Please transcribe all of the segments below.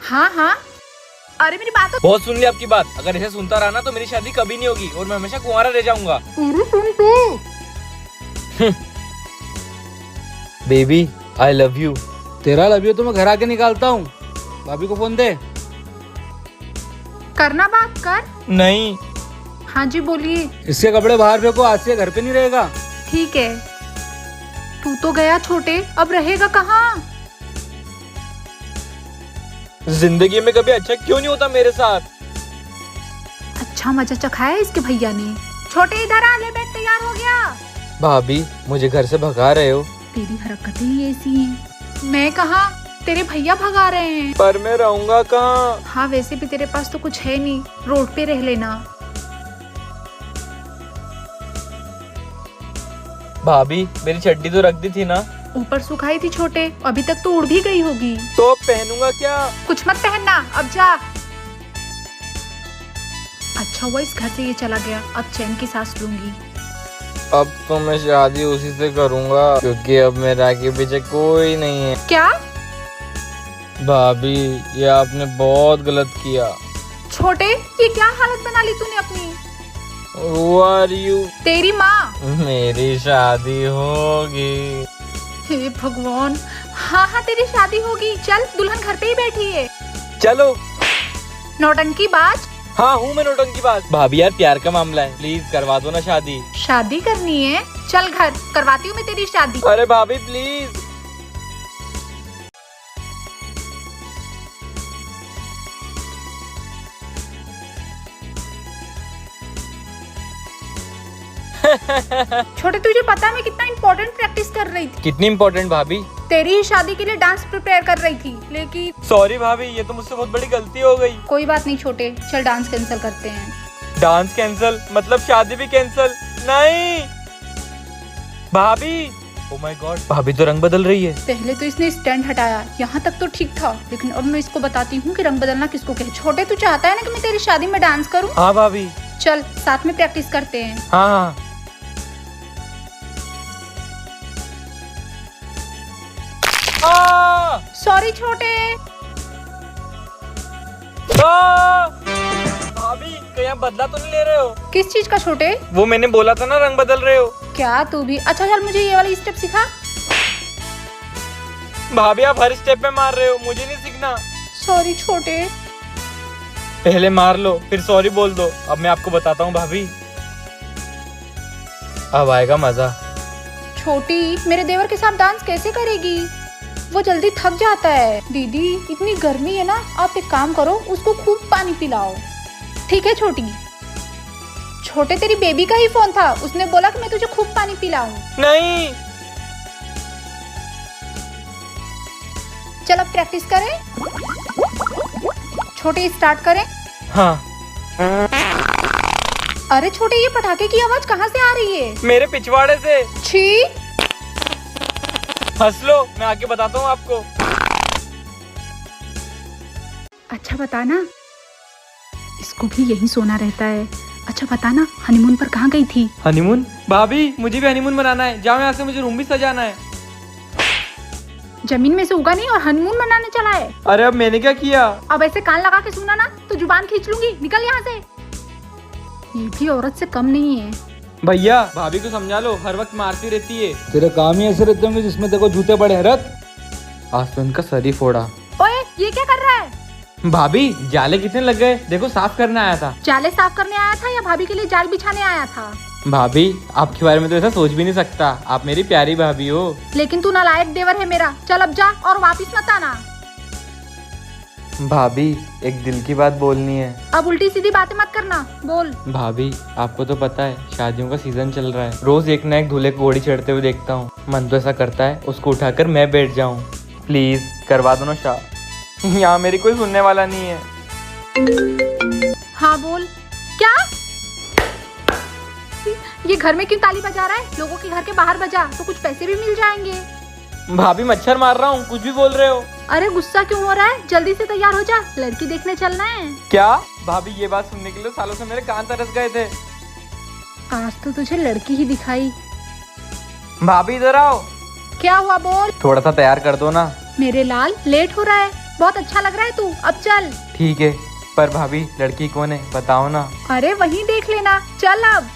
हाँ हाँ, अरे मेरी बात तो बहुत सुन ली आपकी बात। अगर ऐसे सुनता रहा ना तो मेरी शादी कभी नहीं होगी और मैं हमेशा कुंवारा रह जाऊंगा। अरे सुन तो। Baby I love you. तेरा लव यू तो मैं घर आके निकालता हूँ। भाभी को फोन दे। करना बात कर। नहीं। हाँ जी बोलिए। इसके कपड़े बाहर फेंको, आज से घर पे नहीं रहेगा। ठीक है। तू तो गया छोटे, अब रहेगा कहाँ? जिंदगी में कभी अच्छा क्यों नहीं होता मेरे साथ? अच्छा मजा चखाया इसके भैया ने। छोटे इधर आ, ले बैग तैयार हो गया। भाभी मुझे घर से भगा रहे हो? तेरी हरकतें ही ऐसी हैं। मैं कहा, तेरे भैया भगा रहे हैं। पर मैं रहूंगा कहाँ? हाँ वैसे भी तेरे पास तो कुछ है नहीं, रोड पे रह लेना। भाभी मेरी चड्डी तो रख दी थी ना? ऊपर सुखाई थी छोटे, अभी तक तो उड़ भी गई होगी। तो पहनूंगा क्या? कुछ मत पहनना, अब जा। अच्छा हुआ इस घर से ये चला गया, अब चैन की सांस लूंगी। अब तो मैं शादी उसी से करूंगा क्योंकि अब मेरा आगे पीछे कोई नहीं है। क्या? भाभी ये आपने बहुत गलत किया। छोटे ये क्या हालत बना ली तूने अपनी? Who are you? तेरी माँ। मेरी शादी होगी। हे भगवान। हाँ हाँ तेरी शादी होगी, चल दुल्हन घर पे ही बैठी है। चलो। नौटंकी बाज। हाँ हूँ मैं नौटंकीबाज। भाभी यार प्यार का मामला है, प्लीज करवा दो ना शादी। शादी करनी है? चल घर, करवाती हूँ मैं तेरी शादी। अरे भाभी प्लीज। छोटे तुझे पता है मैं कितना इम्पोर्टेंट प्रैक्टिस कर रही थी? कितनी इम्पोर्टेंट भाभी? तेरी ही शादी के लिए डांस प्रिपेयर कर रही थी, लेकिन सॉरी भाभी, ये तो मुझसे बहुत बड़ी गलती हो गई। कोई बात नहीं छोटे, चल डांस कैंसिल करते हैं। डांस कैंसल मतलब शादी भी कैंसल? नहीं भाभी। ओह माय गॉड, भाभी तो रंग बदल रही है। पहले तो इसने स्टैंड हटाया, यहाँ तक तो ठीक था, लेकिन अब मैं इसको बताती हूँ कि रंग बदलना किसको कहे। छोटे तू चाहता है ना कि मैं तेरी शादी में डांस करूँ? हाँ भाभी। चल साथ में प्रैक्टिस करते हैं। हाँ हाँ। सॉरी छोटे। भाभी कहीं आप बदला तो नहीं ले रहे हो? किस चीज का छोटे? वो मैंने बोला था ना रंग बदल रहे हो। क्या तू भी? अच्छा चल मुझे ये वाली स्टेप सिखा। भाभी आप हर स्टेप में मार रहे हो, मुझे नहीं सीखना। सॉरी छोटे। पहले मार लो फिर सॉरी बोल दो। अब मैं आपको बताता हूँ भाभी, अब आएगा मजा। छोटी मेरे देवर के साथ डांस कैसे करेगी? वो जल्दी थक जाता है। दीदी इतनी गर्मी है ना, आप एक काम करो, उसको खूब पानी पिलाओ। ठीक है छोटी। छोटे तेरी बेबी का ही फोन था, उसने बोला कि मैं तुझे खूब पानी पिलाऊं। नहीं। चल अब प्रैक्टिस करें। छोटे स्टार्ट करें। हाँ। अरे छोटे ये पटाखे की आवाज कहाँ से आ रही है? मेरे पिछवाड़े से। छी। हंस लो, मैं आके बताता हूँ आपको। अच्छा बताना, इसको भी यही सोना रहता है। अच्छा बताना, हनीमून पर कहाँ गई थी? हनीमून? भाभी मुझे भी हनीमून मनाना है, जाओ यहाँ से, मुझे रूम भी सजाना है। जमीन में से उगा नहीं और हनीमून मनाने चला है। अरे अब मैंने क्या किया? अब ऐसे कान लगा के सुना ना तो जुबान खींच लूंगी, निकल यहाँ से। ये भी औरत से कम नहीं है। भैया भाभी को समझा लो, हर वक्त मारती रहती है। तेरे काम ही ऐसे रहते होंगे जिसमें देखो जूते पड़े हैं। रख। आज तो इनका सर ही फोड़ा। ओए ये क्या कर रहा है? भाभी जाले कितने लग गए, देखो साफ करने आया था। जाले साफ करने आया था या भाभी के लिए जाल बिछाने आया था? भाभी आपके बारे में तो ऐसा सोच भी नहीं सकता, आप मेरी प्यारी भाभी हो। लेकिन तू नालायक देवर है मेरा। चल अब जा और वापिस मत आना। भाभी एक दिल की बात बोलनी है। अब उल्टी सीधी बातें मत करना, बोल। भाभी आपको तो पता है शादियों का सीजन चल रहा है, रोज एक ना एक दूल्हे को घोड़ी चढ़ते हुए देखता हूँ। मन तो ऐसा करता है उसको उठाकर मैं बैठ जाऊँ। प्लीज करवा दो ना शादी, यहाँ मेरी कोई सुनने वाला नहीं है। हाँ बोल। क्या? ये घर में क्यों ताली बजा रहा है? लोगों के घर के बाहर बजा तो कुछ पैसे भी मिल जाएंगे। भाभी मच्छर मार रहा हूँ, कुछ भी बोल रहे हो। अरे गुस्सा क्यों हो रहा है? जल्दी से तैयार हो जा, लड़की देखने चलना है। क्या? भाभी ये बात सुनने के लिए सालों से मेरे कान तरस गए थे। आज तो तुझे लड़की ही दिखाई। भाभी इधर आओ। क्या हुआ बोल। थोड़ा सा तैयार कर दो ना। मेरे लाल लेट हो रहा है। बहुत अच्छा लग रहा है तू, अब चल। ठीक है, पर भाभी लड़की कौन है बताओ ना। अरे वहीं देख लेना, चल अब।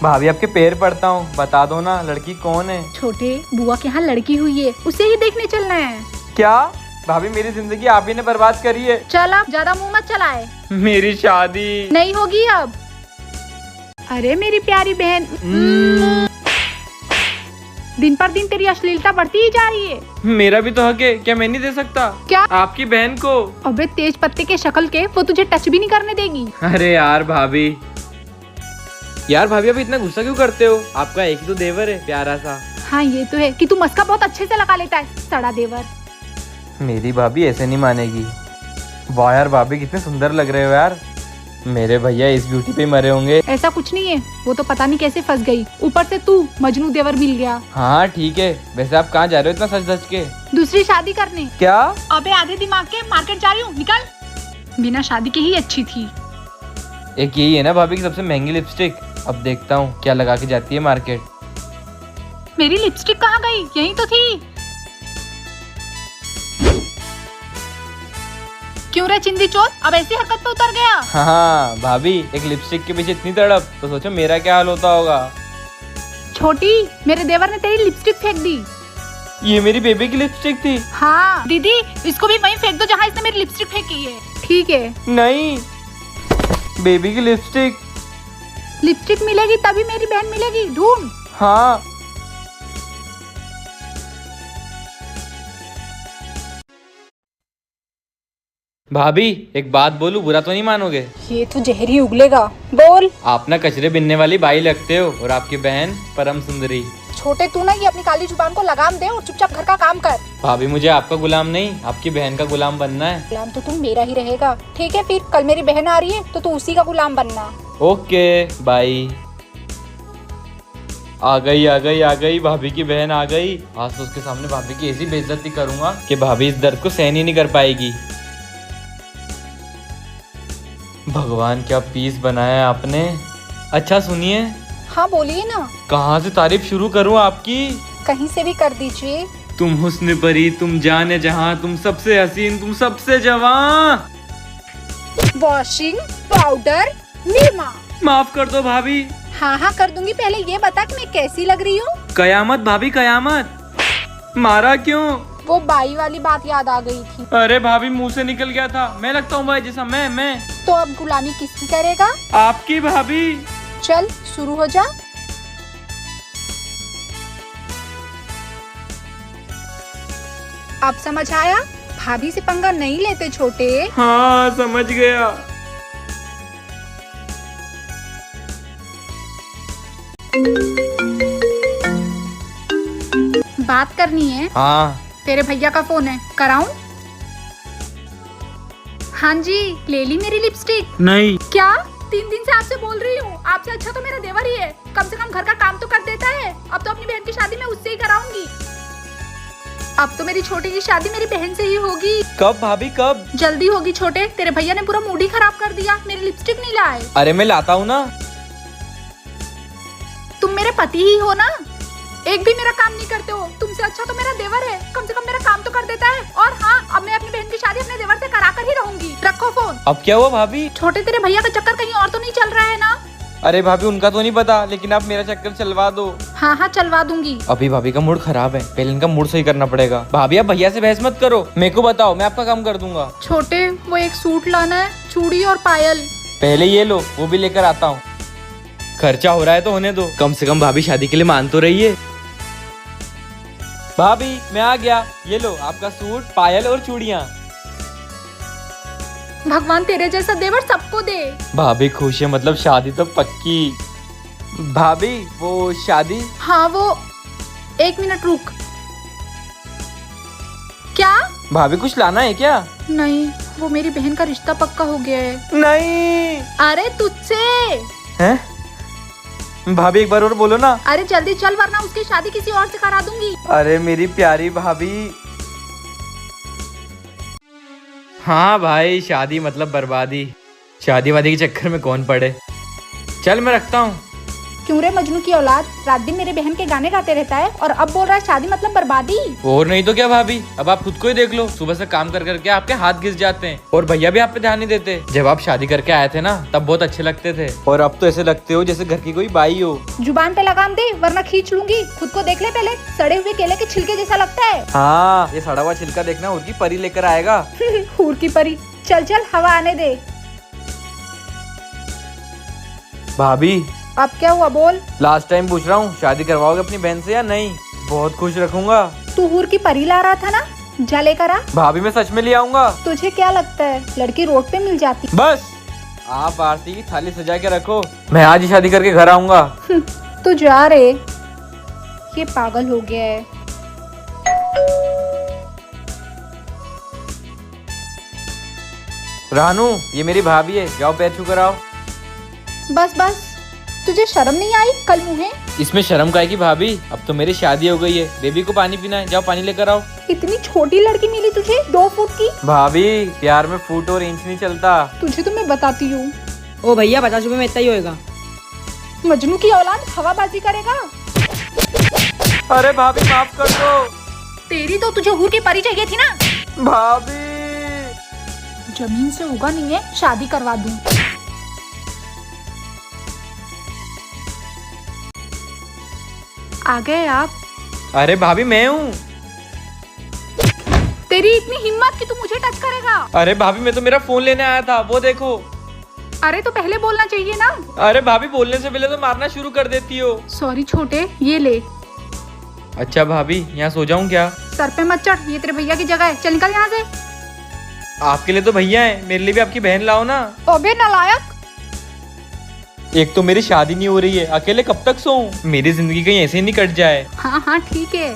भाभी आपके पैर पड़ता हूँ, बता दो ना लड़की कौन है। छोटे, बुआ के यहाँ लड़की हुई है, उसे ही देखने चलना है। क्या भाभी, मेरी जिंदगी आप ही ने बर्बाद करी है। चल अब, ज्यादा मुंह मत चलाए। मेरी शादी नहीं होगी अब। अरे मेरी प्यारी बहन, दिन पर दिन तेरी अश्लीलता बढ़ती ही जा रही है। मेरा भी तो हक है, क्या मैं नहीं दे सकता? क्या? आपकी बहन को। अबे तेज पत्ते के शक्ल के, वो तुझे टच भी नहीं करने देगी। अरे यार भाभी, अभी इतना गुस्सा क्यों करते हो? आपका एक ही तो देवर है प्यारा सा। हाँ ये तो है कि तू मस्का बहुत अच्छे से लगा लेता है, सड़ा देवर। मेरी भाभी ऐसे नहीं मानेगी। वाह यार भाभी, कितने सुंदर लग रहे हो यार। मेरे भैया इस ब्यूटी पे मरे होंगे। ऐसा कुछ नहीं है, वो तो पता नहीं कैसे फंस गई, ऊपर से तू मजनू देवर मिल गया। हाँ ठीक है, वैसे आप कहाँ जा रहे हो इतना सच धज के? दूसरी शादी करने। क्या? अबे आधे दिमाग के, मार्केट जा रही हूँ, निकल। बिना शादी के ही अच्छी थी। एक यही है ना भाभी की सबसे महंगी लिपस्टिक। अब देखता हूँ क्या लगा के जाती है मार्केट। मेरी लिपस्टिक कहाँ गई? यहीं तो थी। क्यों रे चिंदी चोर, अब ऐसी हरकत पे उतर गया? हाँ भाभी, एक लिपस्टिक के पीछे इतनी तड़प, तो सोचो मेरा क्या हाल होता होगा। छोटी, मेरे देवर ने तेरी लिपस्टिक फेंक दी। ये मेरी बेबी की लिपस्टिक थी। हाँ दीदी, इसको भी वहीं फेंक दो जहाँ इसने मेरी लिपस्टिक फेंकी है। ठीक है। नहीं, बेबी की लिपस्टिक। लिपस्टिक मिलेगी तभी मेरी बहन मिलेगी, ढूंढ। हाँ भाभी, एक बात बोलूं, बुरा तो नहीं मानोगे? ये तो जहर ही उगलेगा, बोल। आप ना कचरे बिनने वाली बाई लगते हो और आपकी बहन परम सुंदरी। छोटे, तू ना ये अपनी काली जुबान को लगाम दे और चुपचाप घर का काम कर। भाभी, मुझे आपका गुलाम नहीं, आपकी बहन का गुलाम बनना है। गुलाम तो तुम मेरा ही रहेगा। ठीक है, फिर कल मेरी बहन आ रही है तो तू उसी का गुलाम बनना। Okay bye. आ गई भाभी की बहन आ गई। आज तो उसके सामने भाभी की ऐसी बेइज्जती करूंगा कि भाभी इस दर्द को सहन ही नहीं कर पाएगी। भगवान, क्या पीस बनाया है आपने। अच्छा सुनिए। हाँ बोलिए ना। कहाँ से तारीफ शुरू करूँ आपकी? कहीं से भी कर दीजिए। तुम हुस्न परी, तुम जाने जहाँ, तुम सबसे हसीन, तुम सबसे जवां। Washing powder Nirma. माफ कर दो भाभी। हाँ कर दूंगी, पहले ये बता कि मैं कैसी लग रही हूँ। कयामत भाभी कयामत। मारा क्यों? वो बाई वाली बात याद आ गई थी। अरे भाभी, मुंह से निकल गया था। मैं लगता हूँ भाई जैसा? मैं तो अब गुलामी किसकी करेगा? आपकी भाभी। चल शुरू हो जा। अब समझ आया, भाभी से पंगा नहीं लेते छोटे। हाँ समझ गया। बात करनी है? हाँ। तेरे भैया का फोन है, कराऊं? हाँ जी, ले ली मेरी लिपस्टिक? नहीं। क्या? 3 दिन से आपसे बोल रही हूँ, आपसे अच्छा तो मेरा देवर ही है, कम से कम घर का काम तो कर देता है। अब तो अपनी बहन की शादी मैं उससे ही कराऊंगी। अब तो मेरी छोटी की शादी मेरी बहन से ही होगी। कब भाभी, कब? जल्दी होगी छोटे, तेरे भैया ने पूरा मूड ही खराब कर दिया, मेरी लिपस्टिक नहीं लाए। अरे मैं लाता हूँ ना। तुम मेरे पति ही हो ना, एक भी मेरा काम नहीं करते हो। तुमसे अच्छा तो मेरा देवर है, कम से कम मेरा काम तो कर देता है। और हाँ, अब मैं अपनी बहन की शादी अपने देवर से करा कर ही रहूंगी। रखो फोन। अब क्या हुआ भाभी? छोटे, तेरे भैया का चक्कर कहीं और तो नहीं चल रहा है ना? अरे भाभी, उनका तो नहीं पता, लेकिन आप मेरा चक्कर चलवा दो। हाँ चलवा दूंगी। अभी भाभी का मूड खराब है, पहले इनका मूड सही करना पड़ेगा। भाभी, आप भैया से बहस मत करो, मेरे को बताओ, मैं आपका काम कर दूंगा। छोटे, वो एक सूट लाना है, चूड़ी और पायल। पहले ये लो, वो भी लेकर आता हूँ। खर्चा हो रहा है तो होने दो, कम से कम भाभी शादी के लिए मान तो रही है। भाभी मैं आ गया, ये लो आपका सूट, पायल और चूड़ियाँ। भगवान तेरे जैसा देवर सबको दे। भाभी खुश है, मतलब शादी तो पक्की। भाभी वो शादी? हाँ वो, 1 मिनट रुक। क्या? भाभी कुछ लाना है क्या? नहीं, वो मेरी बहन का रिश्ता पक्का हो गया है। नहीं। अरे तुझसे। हैं? भाभी एक बार और बोलो ना। अरे जल्दी चल, वरना उसकी शादी किसी और से करा दूंगी। अरे मेरी प्यारी भाभी। हाँ भाई, शादी मतलब बर्बादी। शादी वादी के चक्कर में कौन पड़े। चल मैं रखता हूँ। क्यों रे मजनू की औलाद, रात दिन मेरे बहन के गाने गाते रहता है और अब बोल रहा है शादी मतलब बर्बादी। और नहीं तो क्या भाभी, अब आप खुद को ही देख लो, सुबह से काम कर करके आपके हाथ घिस जाते हैं और भैया भी आप पे ध्यान नहीं देते। जब आप शादी करके आए थे ना तब बहुत अच्छे लगते थे और अब तो ऐसे लगते हो जैसे घर की कोई बाई हो। जुबान पे लगाम दे वरना खींच लूंगी। खुद को देख ले पहले, सड़े हुए केले के छिलके जैसा लगता है। हाँ, ये सड़ा हुआ छिलका देखना उनकी परी लेकर आएगा। हूर की परी, चल चल हवा आने दे। भाभी अब क्या हुआ बोल। लास्ट टाइम पूछ रहा हूँ, शादी करवाओगे अपनी बहन से या नहीं? बहुत खुश रखूंगा। तू हूर की परी ला रहा था ना, जा लेकर आ। भाभी मैं सच में ले आऊंगा। तुझे क्या लगता है लड़की रोड पे मिल जाती? बस आप आरती की थाली सजा के रखो, मैं आज ही शादी करके घर आऊंगा। तू जा रे, ये पागल हो गया है। रानू, ये मेरी भाभी है, जाओ पैर छू कर आओ। बस बस, तुझे शर्म नहीं आई? कल मुँहे। इसमें शर्म का है कि भाभी, अब तो मेरी शादी हो गई है, बेबी को पानी पीना है, जाओ पानी लेकर आओ। इतनी छोटी लड़की मिली तुझे, 2 फुट की। भाभी प्यार में फुट और इंच नहीं चलता। तुझे तो मैं बताती हूँ। ओ भैया 50 रुपए में इतना ही होएगा। मजनू की औलाद हवाबाजी करेगा। अरे भाभी माफ कर दो। तेरी तो तुझे हूर की परी चाहिए थी ना। भाभी जमीन से उगा नहीं है, शादी करवा दूं। आ गए आप। अरे भाभी मैं हूँ। तेरी इतनी हिम्मत कि तू मुझे टच करेगा। अरे भाभी मैं तो मेरा फोन लेने आया था, वो देखो। अरे तो पहले बोलना चाहिए ना। अरे भाभी बोलने से पहले तो मारना शुरू कर देती हो। सॉरी छोटे, ये ले। अच्छा भाभी, यहाँ सो जाऊँ क्या? सर पे मत चढ़, ये तेरे भैया की जगह है, चल निकल यहाँ से। आपके लिए तो भैया हैं, मेरे लिए भी आपकी बहन लाओ ना। अबे नालायक। एक तो मेरी शादी नहीं हो रही है, अकेले कब तक सोऊं? मेरी जिंदगी कहीं ऐसे ही नहीं कट जाए। हाँ हाँ ठीक है।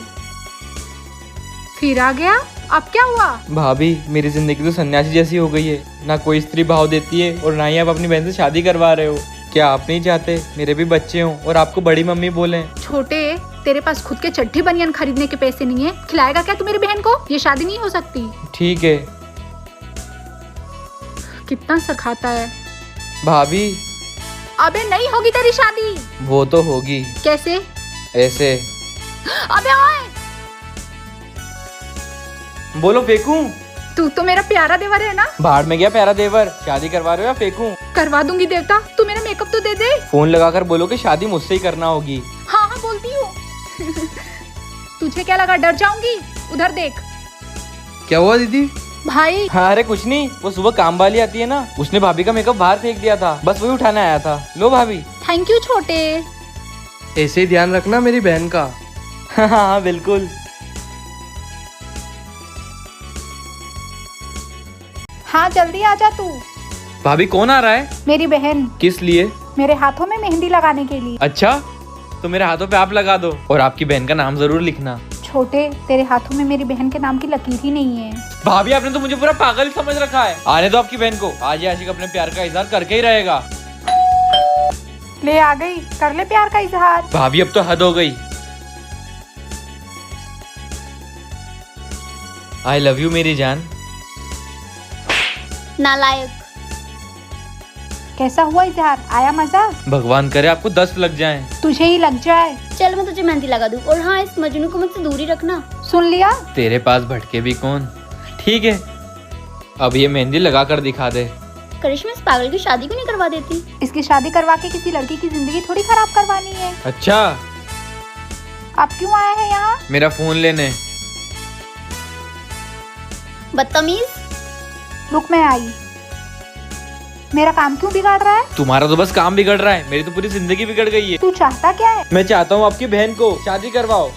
फिर आ गया, अब क्या हुआ? भाभी मेरी जिंदगी तो सन्यासी जैसी हो गई है, ना कोई स्त्री भाव देती है और ना ही आप अपनी बहन से शादी करवा रहे हो। क्या आप नहीं चाहते मेरे भी बच्चे हों और आपको बड़ी मम्मी बोलें? छोटे, तेरे पास खुद के चड्ढी बनियान खरीदने के पैसे नहीं है, खिलाएगा क्या तू मेरी बहन को? ये शादी नहीं हो सकती। ठीक है। कितना सर खाता है। भाभी अबे नहीं होगी तेरी शादी। वो तो होगी। कैसे? ऐसे। अबे ओए, बोलो फेंकूं? तू तो मेरा प्यारा देवर है ना। भाड़ में गया प्यारा देवर, शादी करवा रहे हो या फेंकूं? करवा दूंगी देवता, तू मेरा मेकअप तो दे दे। फोन लगाकर बोलो कि शादी मुझसे ही करना होगी। हाँ हाँ बोलती हूँ। तुझे क्या लगा डर जाऊंगी? उधर देख। क्या हुआ दीदी? भाई हाँ अरे कुछ नहीं, वो सुबह काम वाली आती है ना, उसने भाभी का मेकअप बाहर फेंक दिया था, बस वही उठाने आया था। लो भाभी। थैंक यू छोटे। ऐसे ही ध्यान रखना मेरी बहन का। हाँ हाँ बिल्कुल। हाँ जल्दी आ जा तू। भाभी कौन आ रहा है? मेरी बहन, किस लिए? मेरे हाथों में मेहंदी लगाने के लिए। अच्छा, तो मेरे हाथों पे आप लगा दो और आपकी बहन का नाम जरूर लिखना। छोटे, तेरे हाथों में मेरी बहन के नाम की लकीर ही नहीं है। भाभी आपने तो मुझे पूरा पागल समझ रखा है। आने दो आपकी बहन को, आज ये आशिक अपने प्यार का इजहार करके ही रहेगा। ले आ गई, कर ले प्यार का इजहार। भाभी अब तो हद हो गई। आई लव यू मेरी जान। नालायक। कैसा हुआ इजहार? आया मजा? भगवान करे आपको 10 लग जाएं। तुझे ही लग जाए। चल मैं तुझे मेहंदी लगा दूं, और हाँ इस मजनू को मुझसे दूरी रखना। सुन लिया? तेरे पास भटके भी कौन। ठीक है, अब ये मेहंदी लगा कर दिखा दे। करिश्मा इस पागल की शादी क्यों नहीं करवा देती? इसकी शादी करवा के किसी लड़की की जिंदगी थोड़ी खराब करवानी है। अच्छा, अब क्यों आया है यहाँ? मेरा फोन लेने। बदतमीज। रुक, मैं आई। मेरा काम क्यों बिगाड़ रहा है? तुम्हारा तो बस काम बिगड़ रहा है, मेरी तो पूरी जिंदगी बिगड़ गई है। तू चाहता क्या है? मैं चाहता हूँ आपकी बहन को शादी करवाओ।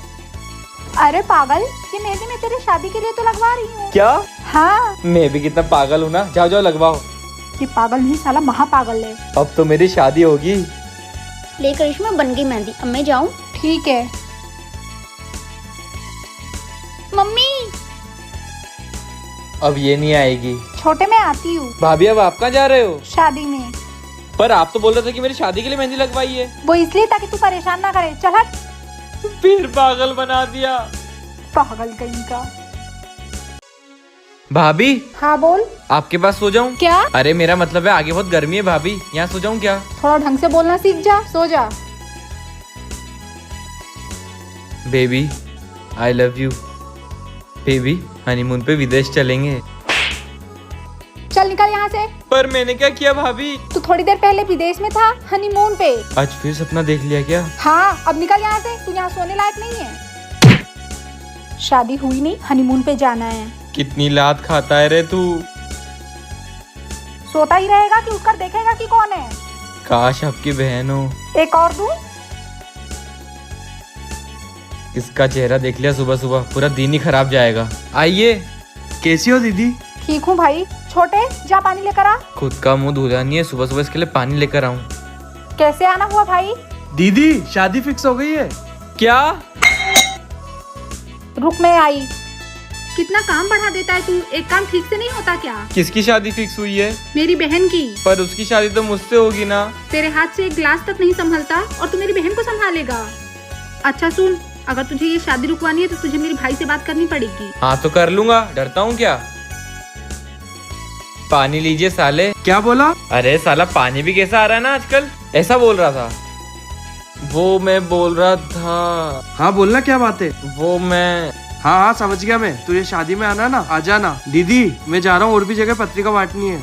अरे पागल, ये मेहंदी मैं तेरी शादी के लिए तो लगवा रही हूँ। क्या? हाँ। मैं भी कितना पागल हूँ ना। जाओ जाओ लगवाओ। ये पागल नहीं, साला महापागल है। अब तो मेरी शादी होगी। ले करिश्मा, बन गई मेहंदी, अब मैं जाऊँ? ठीक है। मम्मी। अब ये नहीं आएगी। छोटे, मैं आती हूँ। भाभी अब आप कहाँ जा रहे हो? शादी में। पर आप तो बोल रहे थे कि मेरी शादी के लिए मेहंदी लगवाई है। वो इसलिए ताकि तू परेशान ना करे। चल हट। फिर पागल बना दिया। पागल कहीं का। भाभी हाँ बोल। आपके पास सो जाऊं? क्या? अरे मेरा मतलब है आगे बहुत गर्मी है भाभी, यहाँ सो जाऊं क्या? थोड़ा ढंग से बोलना सीख जा, सो जा। Baby I love you. Baby honeymoon पे विदेश चलेंगे। चल निकल यहाँ से। पर मैंने क्या किया भाभी? तू थोड़ी देर पहले विदेश में था हनीमून पे। आज फिर सपना देख लिया क्या? हाँ अब निकल यहाँ से, तू यहाँ सोने लायक नहीं है। शादी हुई नहीं, हनीमून पे जाना है। कितनी लात खाता है रे तू। सोता ही रहेगा कि उठकर देखेगा कि कौन है। काश आपकी बहन हो। एक और दूं? इसका चेहरा देख लिया सुबह सुबह, पूरा दिन ही खराब जाएगा। आइए। कैसी हो दीदी? ठीक हूँ भाई। छोटे जा पानी लेकर आ। खुद का मुंह धुला नहीं है, सुबह सुबह इसके लिए पानी लेकर आऊं। कैसे आना हुआ भाई? दीदी शादी फिक्स हो गई है। क्या? रुक मैं आई। कितना काम बढ़ा देता है तू, एक काम ठीक से नहीं होता क्या? किसकी शादी फिक्स हुई है? मेरी बहन की। पर उसकी शादी तो मुझसे होगी ना। तेरे हाथ से एक गिलास तक नहीं संभलता और तू मेरी बहन को संभालेगा। अच्छा सुन, अगर तुझे ये शादी रुकवानी है तो तुझे मेरे भाई से बात करनी पड़ेगी। हाँ तो कर लूंगा, डरता हूँ क्या। पानी लीजिए साले। क्या बोला? अरे साला पानी भी कैसा आ रहा है ना आजकल, ऐसा बोल रहा था। वो मैं बोल रहा था। हाँ बोलना, क्या बात है? वो मैं हाँ हाँ समझ गया मैं। तुझे शादी में आना ना, आ जाना। दीदी मैं जा रहा हूँ, और भी जगह पत्रिका बांटनी है।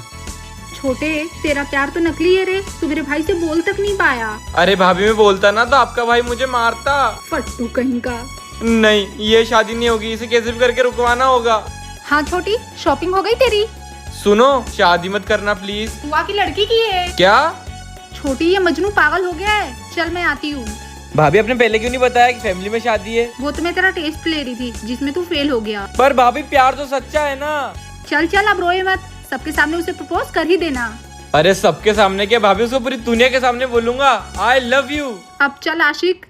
छोटे तेरा प्यार तो नकली है रे, तू मेरे भाई से बोल तक नहीं पाया। अरे भाभी मैं बोलता ना तो आपका भाई मुझे मारता। फट्टू कहीं का। नहीं ये शादी नहीं होगी, इसे कैसे भी करके रुकवाना होगा। हाँ छोटी, शॉपिंग हो गई तेरी? सुनो, शादी मत करना प्लीज। बुआ की लड़की की है। क्या? छोटी ये मजनू पागल हो गया है। चल मैं आती हूँ। भाभी आपने पहले क्यों नहीं बताया कि फैमिली में शादी है? वो तो मैं तेरा टेस्ट ले रही थी जिसमें तू फेल हो गया। पर भाभी प्यार तो सच्चा है ना। चल चल अब रोए मत, सबके सामने उसे प्रपोज कर ही देना। अरे सबके सामने क्या भाभी, उसको पूरी दुनिया के सामने बोलूंगा आई लव यू। अब चल आशिक।